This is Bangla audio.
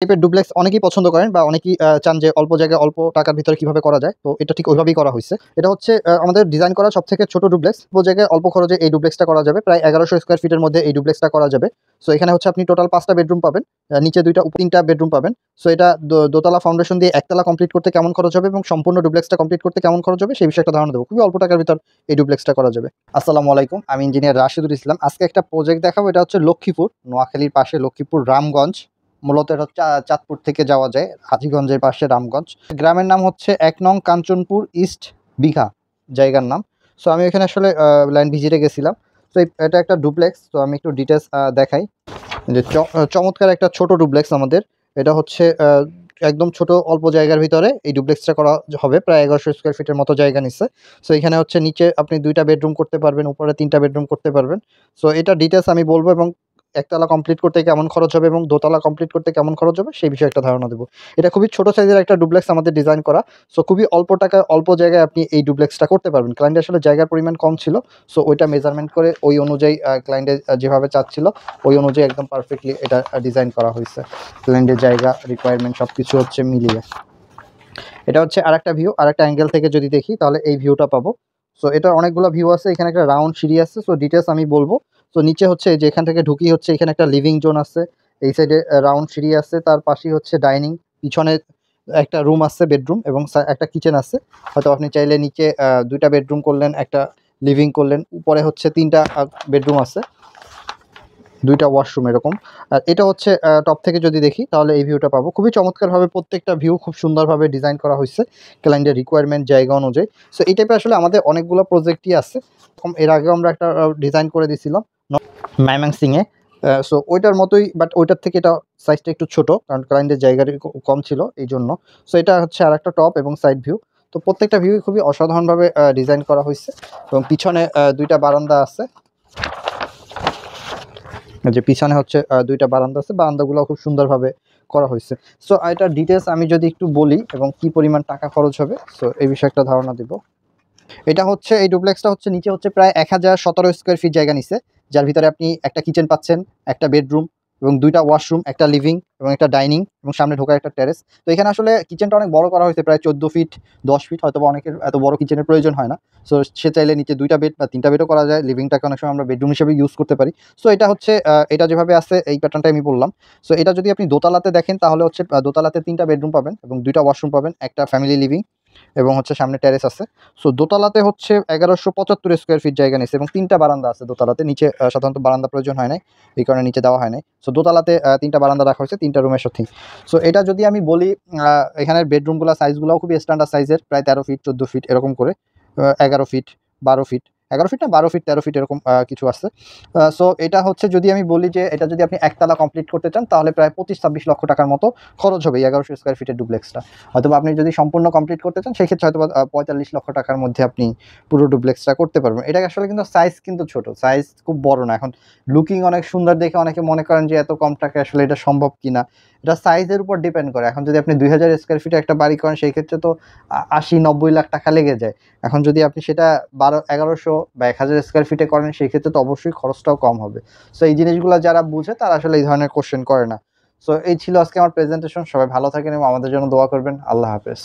টাইপের ডুপ্লেক্স অনেকেই পছন্দ করেন বা অনেকেই চান যে অল্প জায়গায় অল্প টাকার ভিতরে কিভাবে করা যায়। তো এটা ঠিক ওইভাবেই করা হয়েছে। এটা হচ্ছে আমাদের ডিজাইন করা সবথেকে ছোট ডুপ্লেক্স। অল্প জায়গায় অল্প খরচে এই ডুপ্লেক্সটা করা যাবে। প্রায় 1100 স্কয়ার ফিটের মধ্যে এই ডুপ্লেক্সটা করা যাবে। সো এখানে হচ্ছে আপনি টোটাল 5টা বেডরুম পাবেন। নিচে 2টা উপরে 3টা বেডরুম পাবেন। সো এটা দোতলা ফাউন্ডেশন দিয়ে একতলা কমপ্লিট করতে কেমন খরচ হবে এবং সম্পূর্ণ ডুপ্লেক্সটা কমপ্লিট করতে কেমন খরচ হবে সেই বিষয়ে একটা ধারণা দেবো। খুবই অল্প টাকার ভিতর এই ডুপ্লেক্সটা করা যাবে। আসসালামু আলাইকুম, আমি ইঞ্জিনিয়ার রাশিদুল ইসলাম। আজকে একটা প্রজেক্ট দেখাবো। এটা হচ্ছে লক্ষ্মীপুর, নোয়াখালীর পাশে লক্ষ্মীপুর রামগঞ্জ। মূলত এটা চাঁদপুর থেকে যাওয়া যায়, হাজীগঞ্জের পাশে রামগঞ্জ। গ্রামের নাম হচ্ছে 1 নং কাঞ্চনপুর ইস্ট বিঘা জায়গার নাম। সো আমি এখানে আসলে ল্যান্ড ভিজিটে গেছিলাম। তো এটা একটা ডুপ্লেক্স। তো আমি একটু ডিটেলস দেখাই যে চমৎকার একটা ছোট ডুপ্লেক্স আমাদের। এটা হচ্ছে একদম ছোট অল্প জায়গার ভিতরে এই ডুপ্লেক্সটা করা হবে। প্রায় 1100 স্কয়ার ফিটের মতো জায়গা নিচ্ছে। সো এখানে হচ্ছে নিচে আপনি 2টা বেডরুম করতে পারবেন, উপরে 3টা বেডরুম করতে পারবেন। সো এটা ডিটেলস আমি বলবো এবং একতলা কমপ্লিট করতে কেমন খরচ হবে এবং দোতলা কমপ্লিট করতে কেমন খরচ হবে সেই বিষয়ে একটা ধারণা দেবো। এটা খুবই ছোট সাইজের একটা ডুপ্লেক্স আমাদের ডিজাইন করা। সো খুবই অল্প টাকায় অল্প জায়গায় আপনি এই ডুপ্লেক্সটা করতে পারবেন। ক্লায়েন্টের আসলে জায়গার পরিমাণ কম ছিল। সো ওইটা মেজারমেন্ট করে ওই অনুযায়ী ক্লায়েন্টের যেভাবে চাচ্ছিল ওই অনুযায়ী একদম পারফেক্টলি এটা ডিজাইন করা হয়েছে। ক্লায়েন্টের জায়গা রিকোয়ারমেন্ট সব কিছু হচ্ছে মিলিয়ে। এটা হচ্ছে আরেকটা ভিউ, আরেকটা অ্যাঙ্গেল থেকে যদি দেখি তাহলে এই ভিউটা পাবো। সো এটার অনেকগুলো ভিউ আছে। এখানে একটা রাউন্ড সিঁড়ি আছে। সো ডিটেলস আমি বলবো। সো নিচে হচ্ছে যে এখান থেকে ঢুকি হচ্ছে এখানে একটা লিভিং জোন আছে। এই সাইডে রাউন্ড সিঁড়ি আছে, তার পাশেই হচ্ছে ডাইনিং, পিছনে একটা রুম আছে বেডরুম এবং একটা কিচেন আছে। হয়তো আপনি চাইলে নিচে 2টা বেডরুম করলেন, একটা লিভিং করলেন, উপরে হচ্ছে 3টা বেডরুম আছে, 2টা ওয়াশরুম এরকম। আর এটা হচ্ছে টপ থেকে যদি দেখি তাহলে এই ভিউটা পাবো। খুবই চমৎকারভাবে প্রত্যেকটা ভিউ খুব সুন্দরভাবে ডিজাইন করা হয়েছে ক্লায়েন্টের রিকোয়ারমেন্ট জায়গা অনুযায়ী। সো এই টাইপের আসলে আমাদের অনেকগুলো প্রজেক্টই আছে। এর আগেও আমরা একটা ডিজাইন করে দিয়েছিলাম ময়মনসিংহে। সো ওইটার মতোই, বাট ওইটার থেকে এটা সাইজটা একটু ছোট, কারণ ক্লায়েন্টের জায়গাটা কম ছিল এই জন্য। সো এটা হচ্ছে আর একটা টপ এবং সাইড ভিউ। তো প্রত্যেকটা ভিউ খুবই অসাধারণভাবে ডিজাইন করা হয়েছে এবং পিছনে 2টা বারান্দা আছে। যে পিছনে হচ্ছে 2টা বারান্দা আছে, বারান্দাগুলো খুব সুন্দরভাবে করা হয়েছে। সো এটার ডিটেলস আমি যদি একটু বলি এবং কি পরিমাণ টাকা খরচ হবে, সো এই বিষয়ে একটা ধারণা দিব। এটা হচ্ছে এই ডুপ্লেক্সটা হচ্ছে নিচে হচ্ছে প্রায় 1017 স্কয়ার ফিট জায়গা নিচ্ছে, যার ভিতরে আপনি একটা কিচেন পাচ্ছেন, একটা বেডরুম এবং 2টা ওয়াশরুম, একটা লিভিং এবং একটা ডাইনিং এবং সামনে ঢোকার একটা টেরেস। তো এখানে আসলে কিচেনটা অনেক বড় করা হয়েছে, প্রায় 14 ফিট 10 ফিট। হয়তো অনেকের এত বড় কিচেনের প্রয়োজন হয় না। সো সে চাইলে নিচে 2টা বেড বা 3টা বেডও করা যায়। লিভিংটাকে অনেক সময় আমরা বেডরুম হিসেবে ইউজ করতে পারি। সো এটা হচ্ছে এটা যেভাবে আছে এই প্যাটার্নটা আমি বললাম। সো এটা যদি আপনি দোতলাতে দেখেন তাহলে হচ্ছে দোতলাতে 3টা বেডরুম পাবেন এবং 2টা ওয়াশরুম পাবেন, একটা ফ্যামিলি লিভিং এবং হচ্ছে সামনে টেরেস আছে। সো দোতলাতে হচ্ছে 1175 স্কয়ার ফিট জায়গা নিচ্ছে এবং 3টা বারান্দা আছে দোতলাতে। নিচে সাধারণত বারান্দা প্রয়োজন হয় নাই, এই কারণে নিচে দেওয়া হয় নাই। সো দোতলাতে 3টা বারান্দা রাখা হয়েছে 3টা রুমের সাথেই। সো এটা যদি আমি বলি, এখানের বেডরুমগুলো সাইজগুলোও খুবই স্ট্যান্ডার্ড সাইজের, প্রায় 13 ফিট 14 ফিট এরকম করে, 11 ফিট 12 ফিট, 11 ফিট না 12 ফিট 13 ফিট এরকম কিছু আছে। সো এটা হচ্ছে যদি আমি বলি যে এটা যদি আপনি একতলা কমপ্লিট করতে চান তাহলে প্রায় 25-26 লক্ষ টাকার মতো খরচ হবে এই 1100 স্কয়ার ফিটের ডুপ্লেক্সটা। হয়তো আপনি যদি সম্পূর্ণ কমপ্লিট করতে চান সেক্ষেত্রে হয়তো 45 লক্ষ টাকার মধ্যে আপনি পুরো ডুপ্লেক্সটা করতে পারবেন। এটা আসলে কিন্তু সাইজ কিন্তু ছোট, সাইজ খুব বড় না। এখন লুকিং অনেক সুন্দর দেখে অনেকে মনে করেন যে এত কম টাকায় আসলে এটা সম্ভব কিনা। এটা সাইজের উপর ডিপেন্ড করে। এখন যদি আপনি 2000 স্কয়ার ফিটে একটা বাড়ি করেন সেই ক্ষেত্রে তো 80-90 লাখ টাকা লেগে যায়। এখন যদি আপনি সেটা 1100 বা 1000 স্কয়ার ফিটে করেন সেই ক্ষেত্রে তো অবশ্যই খরচটাও কম হবে। সো এই জিনিসগুলো যারা বুঝে তারা আসলে এই ধরনের কোশ্চেন করে না। সো এই ছিল আজকে আমার প্রেজেন্টেশন। সবাই ভালো থাকেন এবং আমাদের জন্য দোয়া করবেন। আল্লাহ হাফেজ।